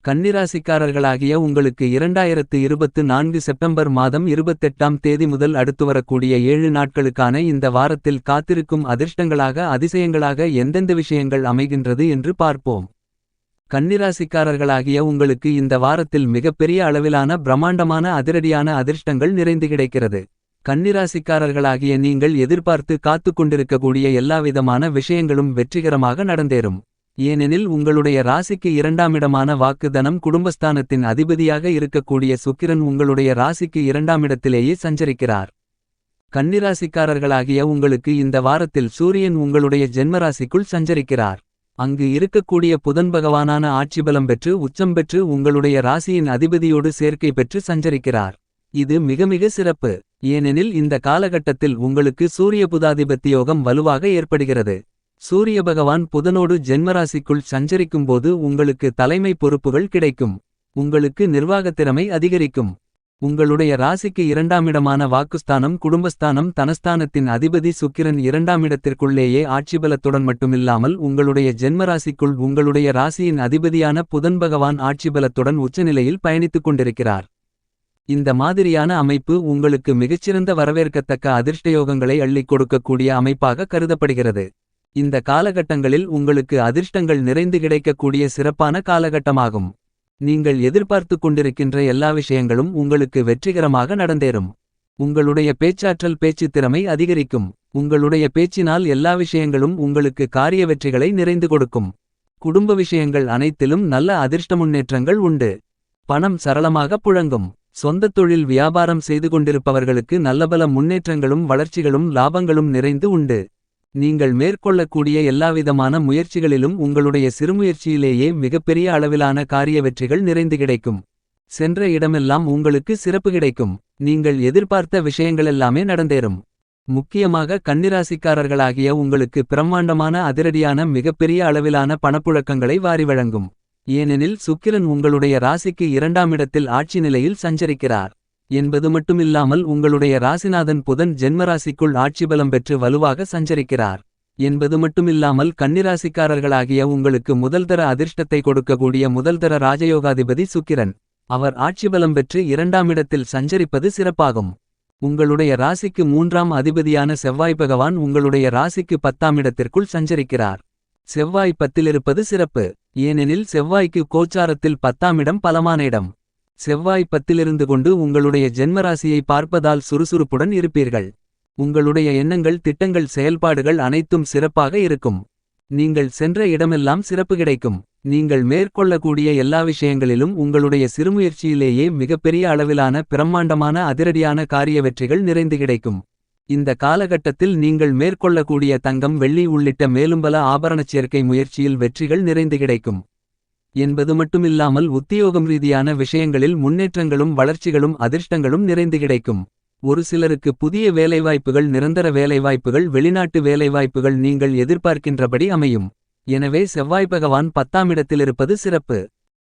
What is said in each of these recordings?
கன்னிராசிக்காரர்களாகிய உங்களுக்கு 2024 செப்டம்பர் மாதம் 28ஆம் தேதி முதல் அடுத்துவரக்கூடிய 7 நாட்களுக்கான இந்த வாரத்தில் காத்திருக்கும் அதிர்ஷ்டங்களாக அதிசயங்களாக எந்தெந்த விஷயங்கள் அமைகின்றது என்று பார்ப்போம். கன்னிராசிக்காரர்களாகிய உங்களுக்கு இந்த வாரத்தில் மிகப்பெரிய அளவிலான பிரம்மாண்டமான அதிரடியான அதிர்ஷ்டங்கள் நிறைந்து கிடைக்கிறது. கன்னிராசிக்காரர்களாகிய நீங்கள் எதிர்பார்த்து காத்துக் கொண்டிருக்கக்கூடிய எல்லாவிதமான விஷயங்களும் வெற்றிகரமாக நடந்தேறும். ஏனெனில் உங்களுடைய ராசிக்கு 2ஆம் இடமான வாக்குதனம் குடும்பஸ்தானத்தின் அதிபதியாக இருக்கக்கூடிய சுக்கிரன் உங்களுடைய ராசிக்கு 2ஆம் இடத்திலேயே சஞ்சரிக்கிறார். கன்னிராசிக்காரர்களாகிய உங்களுக்கு இந்த வாரத்தில் சூரியன் உங்களுடைய ஜென்மராசிக்குள் சஞ்சரிக்கிறார். அங்கு இருக்கக்கூடிய புதன் பகவானான ஆட்சிபலம் பெற்று உச்சம் பெற்று உங்களுடைய ராசியின் அதிபதியோடு சேர்க்கை பெற்று சஞ்சரிக்கிறார். இது மிக மிக சிறப்பு. ஏனெனில் இந்த காலகட்டத்தில் உங்களுக்கு சூரிய புதாதிபத்தியோகம் வலுவாக ஏற்படுகிறது. சூரிய பகவான் புதனோடு ஜென்மராசிக்குள் சஞ்சரிக்கும்போது உங்களுக்கு தலைமை பொறுப்புகள் கிடைக்கும். உங்களுக்கு நிர்வாகத்திறமை அதிகரிக்கும். உங்களுடைய ராசிக்கு 2ஆம் இடமான வாக்குஸ்தானம் குடும்பஸ்தானம் தனஸ்தானத்தின் அதிபதி சுக்கிரன் 2ஆம் இடத்திற்குள்ளேயே ஆட்சிபலத்துடன் மட்டுமில்லாமல் உங்களுடைய ஜென்மராசிக்குள் உங்களுடைய ராசியின் அதிபதியான புதன் பகவான் ஆட்சிபலத்துடன் உச்சநிலையில் பயணித்துக் கொண்டிருக்கிறார். இந்த மாதிரியான அமைப்பு உங்களுக்கு மிகச்சிறந்த வரவேற்கத்தக்க அதிர்ஷ்டயோகங்களை அள்ளிக் கொடுக்கக்கூடிய அமைப்பாக கருதப்படுகிறது. இந்த காலகட்டங்களில் உங்களுக்கு அதிர்ஷ்டங்கள் நிறைந்து கிடைக்கக்கூடிய சிறப்பான காலகட்டமாகும். நீங்கள் எதிர்பார்த்து கொண்டிருக்கின்ற எல்லா விஷயங்களும் உங்களுக்கு வெற்றிகரமாக நடந்தேறும். உங்களுடைய பேச்சாற்றல் பேச்சுத் திறமை அதிகரிக்கும். உங்களுடைய பேச்சினால் எல்லா விஷயங்களும் உங்களுக்கு காரிய வெற்றிகளை நிறைந்து கொடுக்கும். குடும்ப விஷயங்கள் அனைத்திலும் நல்ல அதிர்ஷ்ட முன்னேற்றங்கள் உண்டு. பணம் சரளமாக புழங்கும். சொந்த தொழில் வியாபாரம் செய்து கொண்டிருப்பவர்களுக்கு நல்லபல முன்னேற்றங்களும் வளர்ச்சிகளும் லாபங்களும் நிறைந்து உண்டு. நீங்கள் மேற்கொள்ளக்கூடிய எல்லாவிதமான முயற்சிகளிலும் உங்களுடைய சிறுமுயற்சியிலேயே மிகப்பெரிய அளவிலான காரிய வெற்றிகள் நிறைந்து கிடைக்கும். சென்ற இடமெல்லாம் உங்களுக்கு சிறப்பு கிடைக்கும். நீங்கள் எதிர்பார்த்த விஷயங்களெல்லாமே நடந்தேறும். முக்கியமாக கன்னிராசிக்காரர்களாகிய உங்களுக்கு பிரம்மாண்டமான அதிரடியான மிகப்பெரிய அளவிலான பணப்புழக்கங்களை வாரி வழங்கும். ஏனெனில் சுக்கிரன் உங்களுடைய ராசிக்கு 2ஆம் இடத்தில் ஆட்சி நிலையில் சஞ்சரிக்கிறார் என்பது மட்டுமில்லாமல் உங்களுடைய ராசிநாதன் புதன் ஜென்மராசிக்குள் ஆட்சிபலம் பெற்று வலுவாக சஞ்சரிக்கிறார் என்பது மட்டுமில்லாமல் கன்னிராசிக்காரர்களாகிய உங்களுக்கு முதல்தர அதிர்ஷ்டத்தை கொடுக்கக்கூடிய முதல்தர ராஜயோகாதிபதி சுக்கிரன். அவர் ஆட்சிபலம் பெற்று 2ஆம் இடத்தில் சஞ்சரிப்பது சிறப்பாகும். உங்களுடைய ராசிக்கு 3ஆம் அதிபதியான செவ்வாய் பகவான் உங்களுடைய ராசிக்கு 10ஆம் இடத்திற்குள் சஞ்சரிக்கிறார். செவ்வாய் 10இல் இருப்பது சிறப்பு. ஏனெனில் செவ்வாய்க்கு கோச்சாரத்தில் 10ஆம் இடம் பலமான இடம். செவ்வாய் 10இலிருந்து கொண்டு உங்களுடைய ஜென்மராசியை பார்ப்பதால் சுறுசுறுப்புடன் இருப்பீர்கள். உங்களுடைய எண்ணங்கள் திட்டங்கள் செயல்பாடுகள் அனைத்தும் சிறப்பாக இருக்கும். நீங்கள் சென்ற இடமெல்லாம் சிறப்பு கிடைக்கும். நீங்கள் மேற்கொள்ளக்கூடிய எல்லா விஷயங்களிலும் உங்களுடைய சிறுமுயற்சியிலேயே மிகப்பெரிய அளவிலான பிரம்மாண்டமான அதிரடியான காரிய வெற்றிகள் நிறைந்து கிடைக்கும். இந்த காலகட்டத்தில் நீங்கள் மேற்கொள்ளக்கூடிய தங்கம் வெள்ளி உள்ளிட்ட மேலும்பல ஆபரணச் சேர்க்கை முயற்சியில் வெற்றிகள் நிறைந்து கிடைக்கும். என்பது மட்டுமில்லாமல் உத்தியோகம் ரீதியான விஷயங்களில் முன்னேற்றங்களும் வளர்ச்சிகளும் அதிர்ஷ்டங்களும் நிறைந்து கிடைக்கும். ஒரு சிலருக்கு புதிய வேலைவாய்ப்புகள் நிரந்தர வேலைவாய்ப்புகள் வெளிநாட்டு வேலைவாய்ப்புகள் நீங்கள் எதிர்பார்க்கின்றபடி அமையும். எனவே செவ்வாய் பகவான் 10ஆம் இடத்தில் இருப்பது சிறப்பு.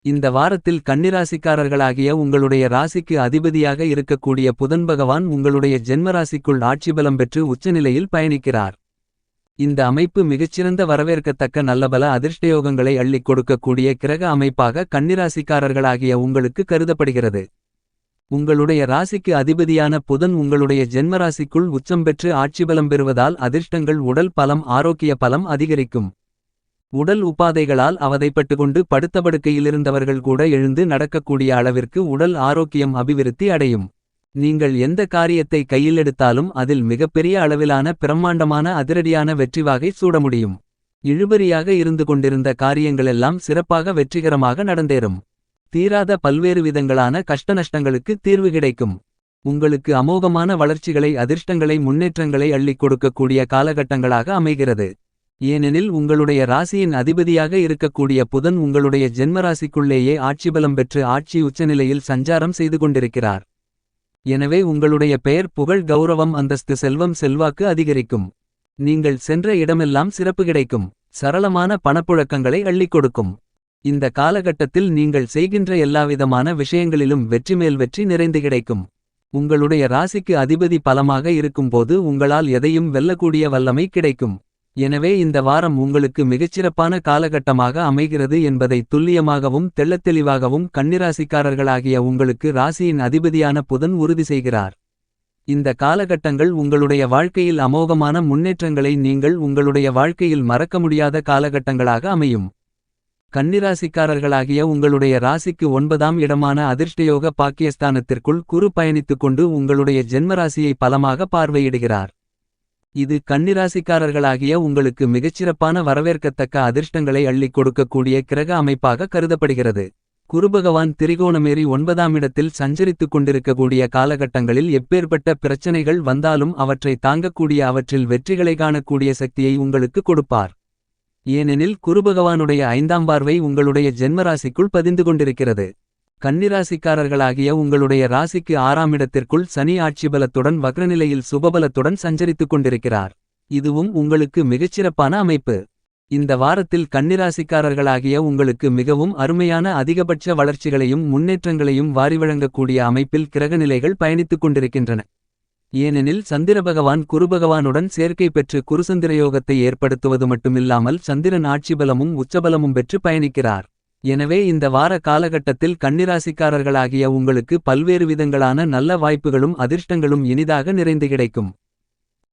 இந்த வாரத்தில் கன்னிராசிக்காரர்களாகிய உங்களுடைய ராசிக்கு அதிபதியாக இருக்கக்கூடிய புதன் பகவான் உங்களுடைய ஜென்மராசிக்குள் ஆட்சிபலம் பெற்று உச்சநிலையில் பயணிக்கிறார். இந்த அமைப்பு மிகச்சிறந்த வரவேற்கத்தக்க நல்லபல அதிர்ஷ்டயோகங்களை அள்ளிக் கொடுக்கக்கூடிய கிரக அமைப்பாக கன்னிராசிக்காரர்களாகிய உங்களுக்கு கருதப்படுகிறது. உங்களுடைய ராசிக்கு அதிபதியான புதன் உங்களுடைய ஜென்மராசிக்குள் உச்சம் பெற்று ஆட்சிபலம் பெறுவதால் அதிர்ஷ்டங்கள் உடல் பலம் ஆரோக்கிய பலம் அதிகரிக்கும். உடல் உபாதைகளால் அவதைப்பட்டுக்கொண்டு படுத்தபடுக்கையிலிருந்தவர்கள் கூட எழுந்து நடக்கக்கூடிய அளவிற்கு உடல் ஆரோக்கியம் அபிவிருத்தி அடையும். நீங்கள் எந்த காரியத்தை கையில் எடுத்தாலும் அதில் மிகப்பெரிய அளவிலான பிரம்மாண்டமான அதிரடியான வெற்றிவாகை சூட முடியும். இழுபறியாக இருந்து கொண்டிருந்த காரியங்களெல்லாம் சிறப்பாக வெற்றிகரமாக நடந்தேறும். தீராத பல்வேறு விதங்களான கஷ்டநஷ்டங்களுக்கு தீர்வு கிடைக்கும். உங்களுக்கு அமோகமான வளர்ச்சிகளை அதிர்ஷ்டங்களை முன்னேற்றங்களை அள்ளிக் கொடுக்கக்கூடிய காலகட்டங்களாக அமைகிறது. ஏனெனில் உங்களுடைய ராசியின் அதிபதியாக இருக்கக்கூடிய புதன் உங்களுடைய ஜென்மராசிக்குள்ளேயே ஆட்சிபலம் பெற்று ஆட்சி உச்சநிலையில் சஞ்சாரம் செய்து கொண்டிருக்கிறார். எனவே உங்களுடைய பெயர் புகழ் கௌரவம் அந்தஸ்து செல்வம் செல்வாக்கு அதிகரிக்கும். நீங்கள் சென்ற இடமெல்லாம் சிறப்பு கிடைக்கும். சரளமான பணப்புழக்கங்களை அள்ளிக் கொடுக்கும். இந்த காலகட்டத்தில் நீங்கள் செய்கின்ற எல்லாவிதமான விஷயங்களிலும் வெற்றி மேல் வெற்றி நிறைந்து கிடைக்கும். உங்களுடைய ராசிக்கு அதிபதி பலமாக இருக்கும்போது உங்களால் எதையும் வெல்லக்கூடிய வல்லமை கிடைக்கும். எனவே இந்த வாரம் உங்களுக்கு மிகச்சிறப்பான காலகட்டமாக அமைகிறது என்பதை துல்லியமாகவும் தெள்ளத்தெளிவாகவும் கன்னிராசிக்காரர்களாகிய உங்களுக்கு ராசியின் அதிபதியான புதன் உறுதி செய்கிறார். இந்த காலகட்டங்கள் உங்களுடைய வாழ்க்கையில் அமோகமான முன்னேற்றங்களை நீங்கள் உங்களுடைய வாழ்க்கையில் மறக்க முடியாத காலகட்டங்களாக அமையும். கன்னிராசிக்காரர்களாகிய உங்களுடைய ராசிக்கு 9ஆம் இடமான அதிர்ஷ்டயோக பாக்கியஸ்தானத்திற்குள் குரு பயணித்துக்கொண்டு உங்களுடைய ஜென்மராசியை பலமாக பார்வையிடுகிறார். இது கன்னிராசிக்காரர்களாகிய உங்களுக்கு மிகச்சிறப்பான வரவேற்கத்தக்க அதிர்ஷ்டங்களை அள்ளிக் கொடுக்கக்கூடிய கிரக அமைப்பாக கருதப்படுகிறது. குருபகவான் திரிகோணமேறி 9ஆம் இடத்தில் சஞ்சரித்துக் கொண்டிருக்கக்கூடிய காலகட்டங்களில் எப்பேற்பட்ட பிரச்சனைகள் வந்தாலும் அவற்றை தாங்கக்கூடிய அவற்றில் வெற்றிகளை காணக்கூடிய சக்தியை உங்களுக்கு கொடுப்பார். ஏனெனில் குருபகவானுடைய 5ஆம் பார்வை உங்களுடைய ஜென்மராசிக்குள் பதிந்து கொண்டிருக்கிறது. கன்னிராசிக்காரர்களாகிய உங்களுடைய ராசிக்கு 6ஆம் இடத்திற்குள் சனி ஆட்சிபலத்துடன் வக்ரநிலையில் சுபபலத்துடன் சஞ்சரித்துக் கொண்டிருக்கிறார். இதுவும் உங்களுக்கு மிகச்சிறப்பான அமைப்பு. இந்த வாரத்தில் கன்னிராசிக்காரர்களாகிய உங்களுக்கு மிகவும் அருமையான அதிகபட்ச வளர்ச்சிகளையும் முன்னேற்றங்களையும் வாரிவழங்கக்கூடிய அமைப்பில் கிரகநிலைகள் பயணித்துக் கொண்டிருக்கின்றன. ஏனெனில் சந்திரபகவான் குருபகவானுடன் சேர்க்கை பெற்று குருசந்திரயோகத்தை ஏற்படுத்துவது மட்டுமில்லாமல் சந்திரன் ஆட்சிபலமும் உச்சபலமும் பெற்று பயணிக்கிறார். எனவே இந்த வார காலகட்டத்தில் கன்னிராசிக்காரர்களாகிய உங்களுக்கு பல்வேறு விதங்களான நல்ல வாய்ப்புகளும் அதிர்ஷ்டங்களும் இனிதாக நிறைந்து கிடைக்கும்.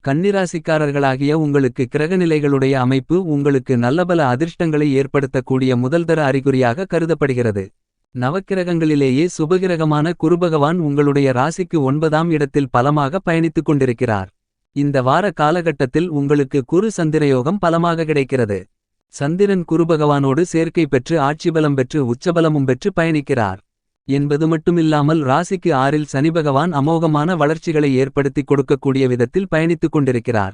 கன்னிராசிக்காரர்களாகிய உங்களுக்கு கிரகநிலைகளுடைய அமைப்பு உங்களுக்கு நல்லபல அதிர்ஷ்டங்களை ஏற்படுத்தக்கூடிய முதல்தர அறிகுறியாக கருதப்படுகிறது. நவக்கிரகங்களிலேயே சுபகிரகமான குருபகவான் உங்களுடைய ராசிக்கு 9ஆம் இடத்தில் பலமாக பயணித்துக் கொண்டிருக்கிறார். இந்த வார காலகட்டத்தில் உங்களுக்கு குரு சந்திரயோகம் பலமாக கிடைக்கிறது. சந்திரன் குருபகவானோடு சேர்க்கை பெற்று ஆட்சிபலம் பெற்று உச்சபலமும் பெற்று பயணிக்கிறார் என்பது மட்டுமில்லாமல் ராசிக்கு 6இல் சனிபகவான் அமோகமான வளர்ச்சிகளை ஏற்படுத்திக் கொடுக்கக்கூடிய விதத்தில் பயணித்துக் கொண்டிருக்கிறார்.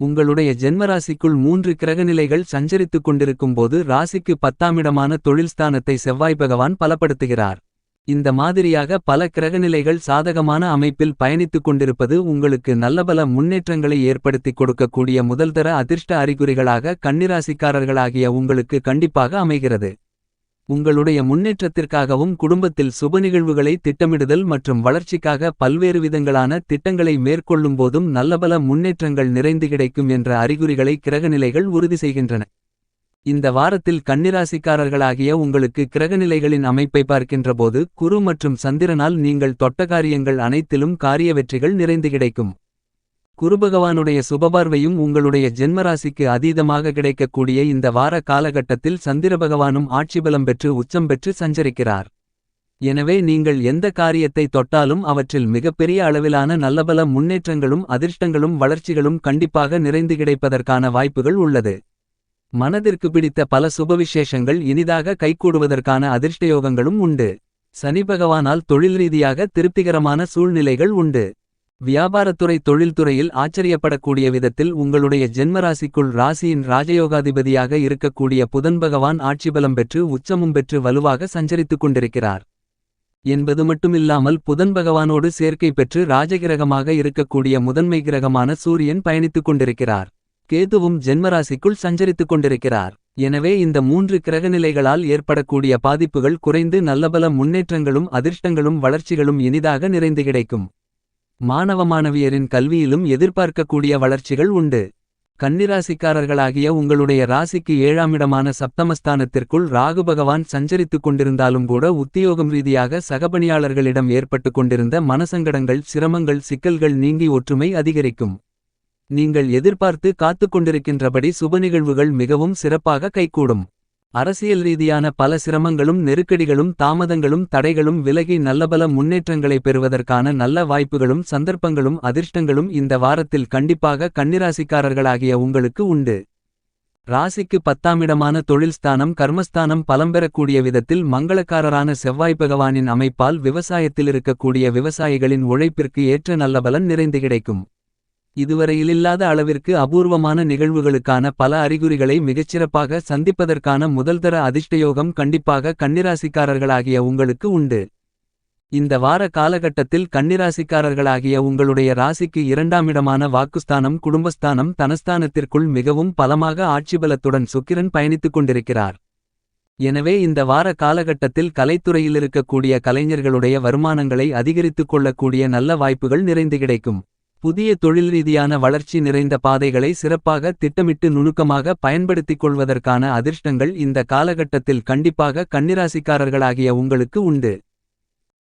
உங்களுடைய ஜென்மராசிக்குள் 3 கிரகநிலைகள் சஞ்சரித்துக் கொண்டிருக்கும் போது ராசிக்கு 10ஆம் இடமான தொழில்ஸ்தானத்தை செவ்வாய் பகவான் பலப்படுத்துகிறார். இந்த மாதிரியாக பல கிரகநிலைகள் சாதகமான அமைப்பில் பயணித்துக் கொண்டிருப்பது உங்களுக்கு நல்லபல முன்னேற்றங்களை ஏற்படுத்திக் கொடுக்கக்கூடிய முதல்தர அதிர்ஷ்ட அறிகுறிகளாக கன்னிராசிக்காரர்களாகிய உங்களுக்கு கண்டிப்பாக அமைகிறது. உங்களுடைய முன்னேற்றத்திற்காகவும் குடும்பத்தில் சுப நிகழ்வுகளை திட்டமிடுதல் மற்றும் வளர்ச்சிக்காக பல்வேறு விதங்களான திட்டங்களை மேற்கொள்ளும் போதும் நல்லபல முன்னேற்றங்கள் நிறைந்து கிடைக்கும் என்ற அறிகுறிகளை கிரகநிலைகள் உறுதி செய்கின்றன. இந்த வாரத்தில் கன்னிராசிக்காரர்களாகிய உங்களுக்கு கிரகநிலைகளின் அமைப்பை பார்க்கின்றபோது குரு மற்றும் சந்திரனால் நீங்கள் தொட்ட காரியங்கள் அனைத்திலும் காரிய வெற்றிகள் நிறைந்து கிடைக்கும். குருபகவானுடைய சுபபார்வையும் உங்களுடைய ஜென்மராசிக்கு அதீதமாக கிடைக்கக்கூடிய இந்த வார காலகட்டத்தில் சந்திரபகவானும் ஆட்சிபலம் பெற்று உச்சம் பெற்று சஞ்சரிக்கிறார். எனவே நீங்கள் எந்த காரியத்தை தொட்டாலும் அவற்றில் மிகப்பெரிய அளவிலான நல்லபல முன்னேற்றங்களும் அதிர்ஷ்டங்களும் வளர்ச்சிகளும் கண்டிப்பாக நிறைந்து கிடைப்பதற்கான வாய்ப்புகள் உள்ளது. மனதிற்கு பிடித்த பல சுபவிசேஷங்கள் இனிதாக கைகூடுவதற்கான அதிர்ஷ்டயோகங்களும் உண்டு. சனிபகவானால் தொழில் ரீதியாக திருப்திகரமான சூழ்நிலைகள் உண்டு. வியாபாரத்துறை தொழில்துறையில் ஆச்சரியப்படக்கூடிய விதத்தில் உங்களுடைய ஜென்மராசிக்குள் ராசியின் ராஜயோகாதிபதியாக இருக்கக்கூடிய புதன் பகவான் ஆட்சிபலம் பெற்று உச்சமும் பெற்று வலுவாக சஞ்சரித்துக் கொண்டிருக்கிறார் என்பது மட்டுமில்லாமல் புதன் பகவானோடு சேர்க்கை பெற்று ராஜகிரகமாக இருக்கக்கூடிய முதன்மை கிரகமான சூரியன் பயணித்துக் கொண்டிருக்கிறார். கேதுவும் ஜென்மராசிக்குள் சஞ்சரித்துக் கொண்டிருக்கிறார். எனவே இந்த 3 கிரகநிலைகளால் ஏற்படக்கூடிய பாதிப்புகள் குறைந்து நல்லபல முன்னேற்றங்களும் அதிர்ஷ்டங்களும் வளர்ச்சிகளும் இனிதாக நிறைந்து கிடைக்கும். மாணவ மாணவியரின் கல்வியிலும் எதிர்பார்க்கக்கூடிய வளர்ச்சிகள் உண்டு. கன்னிராசிக்காரர்களாகிய உங்களுடைய ராசிக்கு 7ஆம் இடமான சப்தமஸ்தானத்திற்குள் ராகு பகவான் சஞ்சரித்துக் கொண்டிருந்தாலும் கூட உத்தியோகம் ரீதியாக சகபணியாளர்களிடம் ஏற்பட்டுக் கொண்டிருந்த மனசங்கடங்கள் சிரமங்கள் சிக்கல்கள் நீங்கி ஒற்றுமை அதிகரிக்கும். நீங்கள் எதிர்பார்த்து காத்துக் கொண்டிருக்கின்றபடி சுப நிகழ்வுகள் மிகவும் சிறப்பாக கைகூடும். அரசியல் ரீதியான பல சிரமங்களும் நெருக்கடிகளும் தாமதங்களும் தடைகளும் விலகி நல்லபல முன்னேற்றங்களை பெறுவதற்கான நல்ல வாய்ப்புகளும் சந்தர்ப்பங்களும் அதிர்ஷ்டங்களும் இந்த வாரத்தில் கண்டிப்பாக கன்னிராசிக்காரர்களாகிய உங்களுக்கு உண்டு. ராசிக்கு 10ஆம் இடமான தொழில்ஸ்தானம் கர்மஸ்தானம் பலம்பெறக்கூடிய விதத்தில் மங்களக்காரரான செவ்வாய் பகவானின் அமைப்பால் விவசாயத்தில் இருக்கக்கூடிய விவசாயிகளின் உழைப்பிற்கு ஏற்ற நல்ல பலன் நிறைந்து கிடைக்கும். இதுவரையிலில்லாத அளவிற்கு அபூர்வமான நிகழ்வுகளுக்கான பல அறிகுறிகளை மிகச்சிறப்பாக சந்திப்பதற்கான முதல்தர அதிர்ஷ்டயோகம் கண்டிப்பாக கன்னிராசிக்காரர்களாகிய உங்களுக்கு உண்டு. இந்த வார காலகட்டத்தில் கன்னிராசிக்காரர்களாகிய உங்களுடைய ராசிக்கு 2ஆம் இடமான வாக்குஸ்தானம் குடும்பஸ்தானம் தனஸ்தானத்திற்குள் மிகவும் பலமாக ஆட்சிபலத்துடன் சுக்கிரன் பயணித்துக் கொண்டிருக்கிறார். எனவே இந்த வார காலகட்டத்தில் கலைத்துறையில் இருக்கக்கூடிய கலைஞர்களுடைய வருமானங்களை அதிகரித்துக் கொள்ளக்கூடிய நல்ல வாய்ப்புகள் நிறைந்து கிடைக்கும். புதிய தொழில் ரீதியான வளர்ச்சி நிறைந்த பாதைகளை சிறப்பாக திட்டமிட்டு நுணுக்கமாக பயன்படுத்திக் கொள்வதற்கான அதிர்ஷ்டங்கள் இந்த காலகட்டத்தில் கண்டிப்பாக கன்னிராசிக்காரர்களாகிய உங்களுக்கு உண்டு.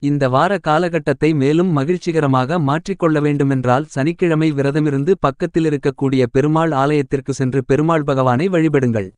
இந்த வார காலகட்டத்தை மேலும் மகிழ்ச்சிகரமாக மாற்றிக்கொள்ள வேண்டுமென்றால் சனிக்கிழமை விரதமிருந்து பக்கத்திலிருக்கக்கூடிய பெருமாள் ஆலயத்திற்கு சென்று பெருமாள் பகவானை வழிபடுங்கள்.